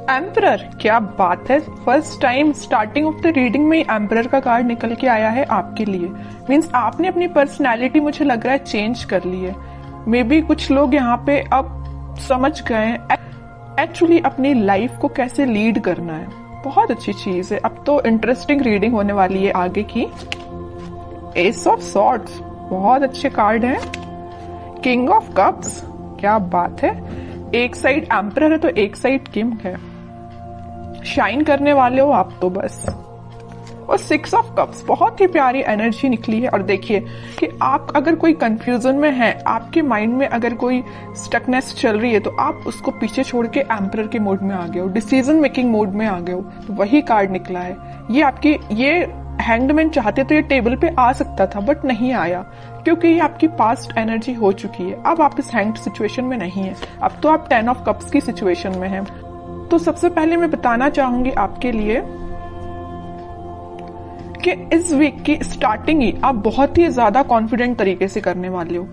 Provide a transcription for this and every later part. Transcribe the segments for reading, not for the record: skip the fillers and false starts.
Emperor, क्या बात है। First time starting of the reading में एम्परर का कार्ड निकल के आया है आपके लिए। मीन्स आपने अपनी पर्सनैलिटी मुझे लग रहा है चेंज कर ली है। मे बी कुछ लोग यहाँ पे अब समझ गए हैं एक्चुअली अपनी लाइफ को कैसे लीड करना है। बहुत अच्छी चीज है। अब तो इंटरेस्टिंग रीडिंग होने वाली है आगे की। एस ऑफ सॉर्ड्स, बहुत अच्छे कार्ड हैं। किंग ऑफ कप्स, क्या बात है। एक साइड एम्परर है तो एक साइड किंग है। शाइन करने वाले हो आप तो बस। और 6 ऑफ कप्स, बहुत ही प्यारी एनर्जी निकली है। और देखिए कि आप अगर कोई कंफ्यूजन में है, आपके माइंड में अगर कोई स्टकनेस चल रही है, तो आप उसको पीछे छोड़ के एम्परर के मोड में आ गए हो, डिसीजन मेकिंग मोड में आ गए हो। तो वही कार्ड निकला है। ये हैंगमैन चाहते तो ये टेबल पे आ सकता था बट नहीं आया, क्योंकि ये आपकी पास्ट एनर्जी हो चुकी है। अब आप इस हैंग्ड सिचुएशन में नहीं है। अब तो आप 10 ऑफ कप्स की सिचुएशन में हैं। तो सबसे पहले मैं बताना चाहूंगी आपके लिए कि इस वीक की स्टार्टिंग ही आप बहुत ही ज्यादा कॉन्फिडेंट तरीके से करने वाले हो।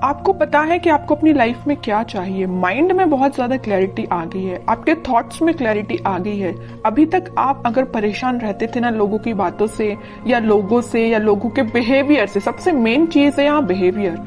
आपको पता है कि आपको अपनी लाइफ में क्या चाहिए। माइंड में बहुत ज्यादा क्लैरिटी आ गई है, आपके थॉट्स में क्लैरिटी आ गई है। अभी तक आप अगर परेशान रहते थे ना लोगों की बातों से या लोगों के बिहेवियर से, सबसे मेन चीज है यहाँ बिहेवियर,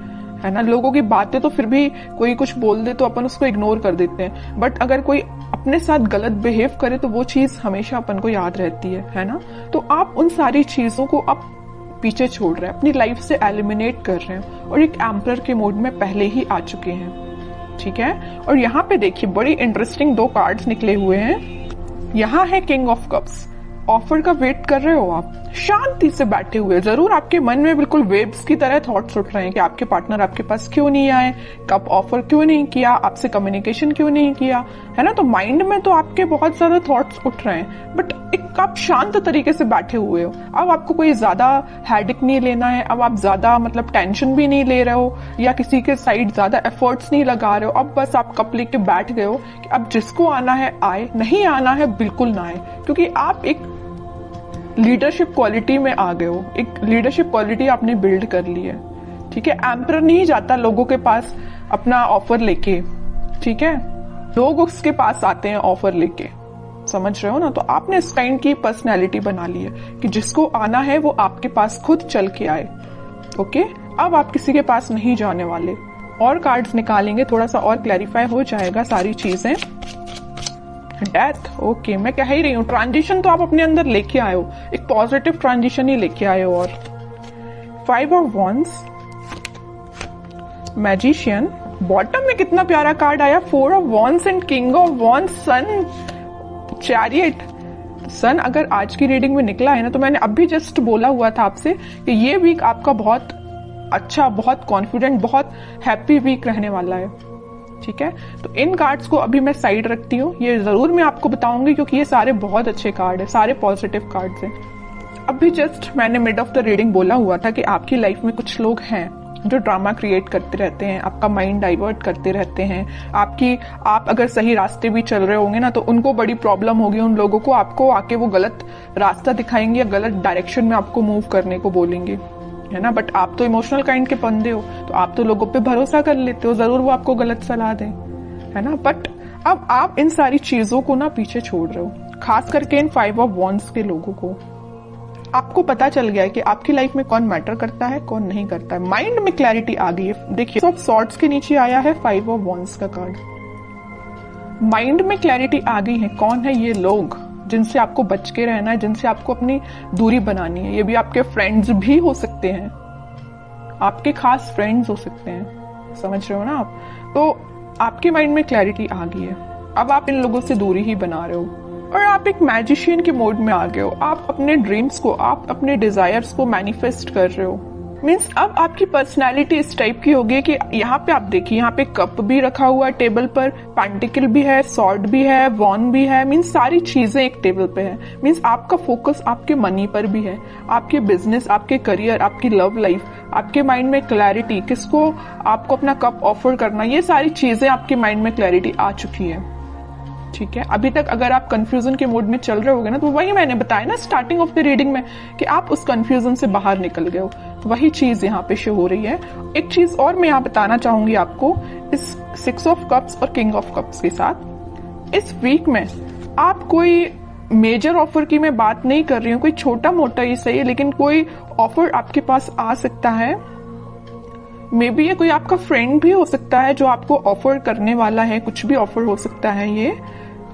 है ना। लोगों की बातें तो फिर भी कोई कुछ बोल दे तो अपन उसको इग्नोर कर देते हैं, बट अगर कोई अपने साथ गलत बिहेव करे तो वो चीज हमेशा अपन को याद रहती है ना। तो आप उन सारी चीजों को अब पीछे छोड़ रहे हैं, अपनी लाइफ से एलिमिनेट कर रहे हैं और एक एम्परर के मोड में पहले ही आ चुके हैं, ठीक है। और यहाँ पे देखिए बड़ी इंटरेस्टिंग 2 कार्ड्स निकले हुए हैं। यहाँ है किंग ऑफ कप्स। ऑफर का वेट कर रहे हो आप, शांति से बैठे हुए। जरूर आपके मन में बिल्कुल वेव्स की तरह थॉट्स उठ रहे हैं कि आपके पार्टनर आपके पास क्यों नहीं आए, कब ऑफर क्यों नहीं किया, आपसे कम्युनिकेशन क्यों नहीं किया, है ना। तो माइंड में तो आपके बहुत ज्यादा थॉट्स उठ रहे हैं, बट एक आप शांत तरीके से बैठे हुए हो। अब आपको कोई ज्यादा हेडेक नहीं लेना है। अब आप ज्यादा टेंशन भी नहीं ले रहे हो या किसी के साइड ज्यादा एफर्ट्स नहीं लगा रहे हो। अब बस आप कप लेके बैठ गए हो कि अब जिसको आना है आए, नहीं आना है बिल्कुल ना आए, क्योंकि आप एक लीडरशिप क्वालिटी में आ गए हो। एक लीडरशिप क्वालिटी आपने बिल्ड कर ली है, ठीक है। एम्परर नहीं जाता लोगों के पास अपना ऑफर लेके, ठीक है। लोग उसके पास आते हैं ऑफर लेके, समझ रहे हो ना। तो आपने इस काइंड की पर्सनैलिटी बना ली है कि जिसको आना है वो आपके पास खुद चल के आए, ओके। अब आप किसी के पास नहीं जाने वाले। और कार्ड्स निकालेंगे, थोड़ा सा और क्लैरिफाई हो जाएगा सारी चीजें। Death, okay. मैं कह ही रही हूँ ट्रांजिशन तो आप अपने अंदर लेके आए हो, एक पॉजिटिव ट्रांजिशन ही लेके आए हो। और 5 ऑफ वॉन्ड्स, मैजिशियन। बॉटम में कितना प्यारा कार्ड आया, 4 of wands and king of wands, sun, chariot. Sun अगर आज की रीडिंग में निकला है ना, तो मैंने अभी जस्ट बोला हुआ था आपसे कि ये वीक आपका बहुत अच्छा, बहुत कॉन्फिडेंट, बहुत हैप्पी वीक रहने वाला है, ठीक है। तो इन कार्ड्स को अभी मैं साइड रखती हूँ। ये जरूर मैं आपको बताऊंगी क्योंकि ये सारे बहुत अच्छे कार्ड है, सारे पॉजिटिव कार्ड्स हैं। अभी जस्ट मैंने मिड ऑफ द रीडिंग बोला हुआ था कि आपकी लाइफ में कुछ लोग हैं जो ड्रामा क्रिएट करते रहते हैं, आपका माइंड डाइवर्ट करते रहते हैं। आप अगर सही रास्ते भी चल रहे होंगे ना, तो उनको बड़ी प्रॉब्लम होगी। उन लोगों को आपको आके वो गलत रास्ता दिखाएंगे या गलत डायरेक्शन में आपको मूव करने को बोलेंगे, है ना। बट आप तो इमोशनल काइंड के बंदे हो, तो आप तो लोगों पे भरोसा कर लेते हो, जरूर वो आपको गलत सलाह दें, है ना। बट अब आप इन सारी चीजों को ना पीछे छोड़ रहे हो, खास करके इन 5 ऑफ वॉन्ड्स के लोगों को। आपको पता चल गया है कि आपकी लाइफ में कौन मैटर करता है, कौन नहीं करता है। माइंड में क्लैरिटी आ गई है। देखिए सब सॉर्ड्स के नीचे आया है 5 ऑफ वॉन्ड्स का कार्ड। माइंड में क्लैरिटी आ गई है, कौन है ये लोग जिनसे आपको बच के रहना है, जिनसे आपको अपनी दूरी बनानी है। ये भी आपके फ्रेंड्स भी हो सकते हैं, आपके खास फ्रेंड्स हो सकते हैं, समझ रहे हो ना आप। तो आपके माइंड में क्लैरिटी आ गई है। अब आप इन लोगों से दूरी ही बना रहे हो और आप एक मैजिशियन के मोड में आ गए हो। आप अपने ड्रीम्स को, आप अपने डिजायर्स को मैनिफेस्ट कर रहे हो। मीन्स अब आपकी पर्सनैलिटी इस टाइप की होगी कि यहाँ पे आप देखिए, यहाँ पे कप भी रखा हुआ है टेबल पर, पेंटिकल भी है, सॉर्ड भी है, वॉन भी है। मीन्स सारी चीजें एक टेबल पे है। मीन्स आपका फोकस आपके मनी पर भी है, आपके बिजनेस, आपके करियर, आपकी लव लाइफ, आपके माइंड में क्लैरिटी, किसको आपको अपना कप ऑफर करना, ये सारी चीजें आपके माइंड में क्लैरिटी आ चुकी है, ठीक है। अभी तक अगर आप कंफ्यूजन के मोड में चल रहे होगे ना, तो वही मैंने बताया ना स्टार्टिंग ऑफ द रीडिंग में कि आप उस कंफ्यूजन से बाहर निकल गए हो। तो वही चीज यहाँ पे शो हो रही है। एक चीज और मैं यहाँ बताना चाहूंगी आपको, इस 6 ऑफ कप्स और किंग ऑफ कप्स के साथ इस वीक में आप कोई मेजर ऑफर की मैं बात नहीं कर रही हूँ, कोई छोटा मोटा ही सही है, लेकिन कोई ऑफर आपके पास आ सकता है। मे बी ये कोई आपका फ्रेंड भी हो सकता है जो आपको ऑफर करने वाला है, कुछ भी ऑफर हो सकता है ये,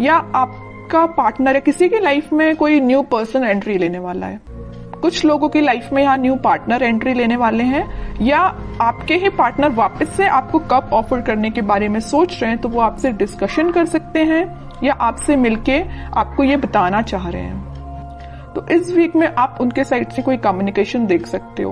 या आपका पार्टनर है, किसी की लाइफ में कोई न्यू पर्सन एंट्री लेने वाला है। कुछ लोगों की लाइफ में यहाँ न्यू पार्टनर एंट्री लेने वाले हैं, या आपके ही पार्टनर वापस से आपको कब ऑफर करने के बारे में सोच रहे हैं, तो वो आपसे डिस्कशन कर सकते हैं या आपसे मिलके आपको ये बताना चाह रहे हैं। तो इस वीक में आप उनके साइड से कोई कम्युनिकेशन देख सकते हो।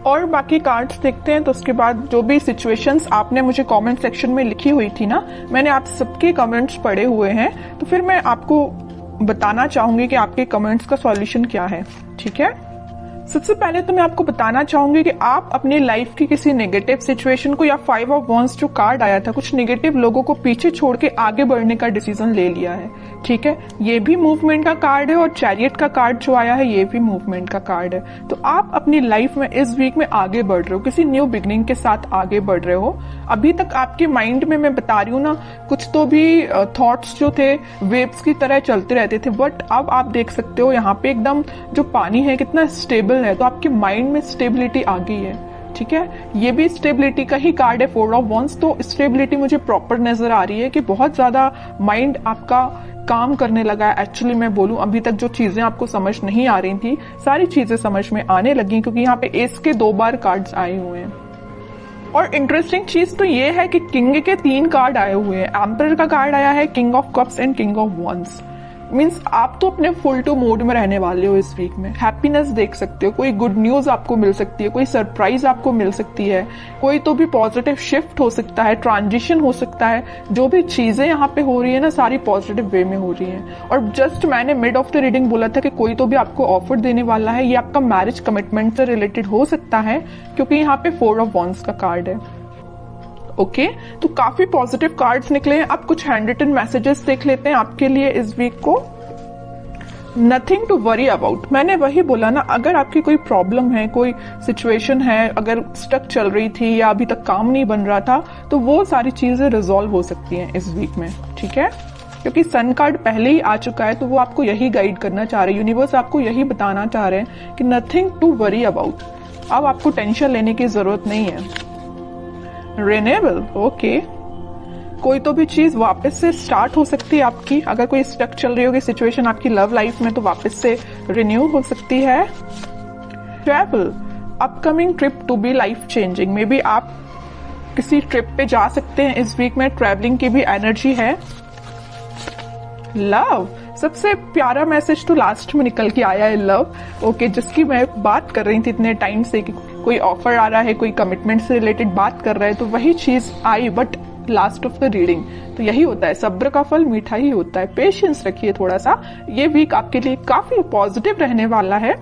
और बाकी कार्ड्स देखते हैं, तो उसके बाद जो भी सिचुएशंस आपने मुझे कमेंट सेक्शन में लिखी हुई थी ना, मैंने आप सबके कमेंट्स पढ़े हुए हैं, तो फिर मैं आपको बताना चाहूंगी कि आपके कमेंट्स का सॉल्यूशन क्या है। ठीक है, सबसे पहले तो मैं आपको बताना चाहूंगी कि आप अपनी लाइफ की किसी नेगेटिव सिचुएशन को, या 5 ऑफ वांड्स जो कार्ड आया था, कुछ नेगेटिव लोगों को पीछे छोड़ के आगे बढ़ने का डिसीजन ले लिया है। ठीक है, ये भी मूवमेंट का कार्ड है, और चैरियट का कार्ड जो आया है ये भी मूवमेंट का कार्ड है। तो आप अपनी लाइफ में इस वीक में आगे बढ़ रहे हो, किसी न्यू बिगनिंग के साथ आगे बढ़ रहे हो। अभी तक आपके माइंड में मैं बता रही हूँ ना, कुछ तो भी थॉट्स जो थे वेव्स की तरह चलते रहते थे, बट अब आप देख सकते हो यहाँ पे एकदम जो पानी है कितना स्टेबल है, तो आपके माइंड में स्टेबिलिटी आ गई है। ठीक है, ये भी स्टेबिलिटी का ही कार्ड है, 4 ऑफ वांड्स। तो स्टेबिलिटी मुझे प्रॉपर नजर आ रही है कि बहुत ज्यादा माइंड आपका काम करने लगा है। एक्चुअली मैं बोलूं, अभी तक जो चीजें आपको समझ नहीं आ रही थी, सारी चीजें समझ में आने लगी, क्योंकि यहाँ पे एस के 2 बार कार्ड्स आए हुए हैं। और इंटरेस्टिंग चीज तो ये है कि किंग के 3 कार्ड आए हुए हैं। एम्परर का कार्ड आया है, king of cups and king of wands. Means आप तो अपने फुल टू मोड में रहने वाले हो इस वीक में। हैप्पीनेस देख सकते हो, कोई गुड न्यूज आपको मिल सकती है, कोई सरप्राइज आपको मिल सकती है, कोई तो भी पॉजिटिव शिफ्ट हो सकता है, ट्रांजिशन हो सकता है। जो भी चीजें यहाँ पे हो रही है ना, सारी पॉजिटिव वे में हो रही है। और जस्ट मैंने मिड ऑफ द रीडिंग बोला था कि कोई तो भी आपको ऑफर देने वाला है, ये आपका मैरिज कमिटमेंट से रिलेटेड हो सकता है, क्योंकि यहाँ पे 4 ऑफ वांड्स का कार्ड है। ओके, तो काफी पॉजिटिव कार्ड्स निकले हैं। अब कुछ हैंड रिटन मैसेजेस देख लेते हैं आपके लिए इस वीक को। नथिंग टू वरी अबाउट, मैंने वही बोला ना, अगर आपकी कोई प्रॉब्लम है, कोई सिचुएशन है, अगर स्टक चल रही थी या अभी तक काम नहीं बन रहा था, तो वो सारी चीजें रिजॉल्व हो सकती हैं इस वीक में। ठीक है, क्योंकि सन कार्ड पहले ही आ चुका है, तो वो आपको यही गाइड करना चाह रहे हैं, यूनिवर्स आपको यही बताना चाह रहे हैं कि नथिंग टू वरी अबाउट। अब आपको टेंशन लेने की जरूरत नहीं है। रिन्यूएबल, ओके, कोई तो भी चीज वापस से स्टार्ट हो सकती है आपकी। अगर कोई स्टक चल रही होगी सिचुएशन आपकी लव लाइफ में, तो वापस से रिन्यू हो सकती है। Travel, upcoming trip to be life changing, maybe आप किसी ट्रिप पे जा सकते हैं इस वीक में, ट्रैवलिंग की भी एनर्जी है। लव, सबसे प्यारा मैसेज तो लास्ट में निकल के आया है, लव। ओके, जिसकी मैं बात कर रही थी इतने टाइम से कि कोई ऑफर आ रहा है, कोई कमिटमेंट से रिलेटेड बात कर रहा है, तो वही चीज आई, but last of the reading. तो यही होता है, सब्र का फल मीठा ही होता है। पेशेंस रखिए थोड़ा सा, ये वीक आपके लिए काफी पॉजिटिव रहने वाला है।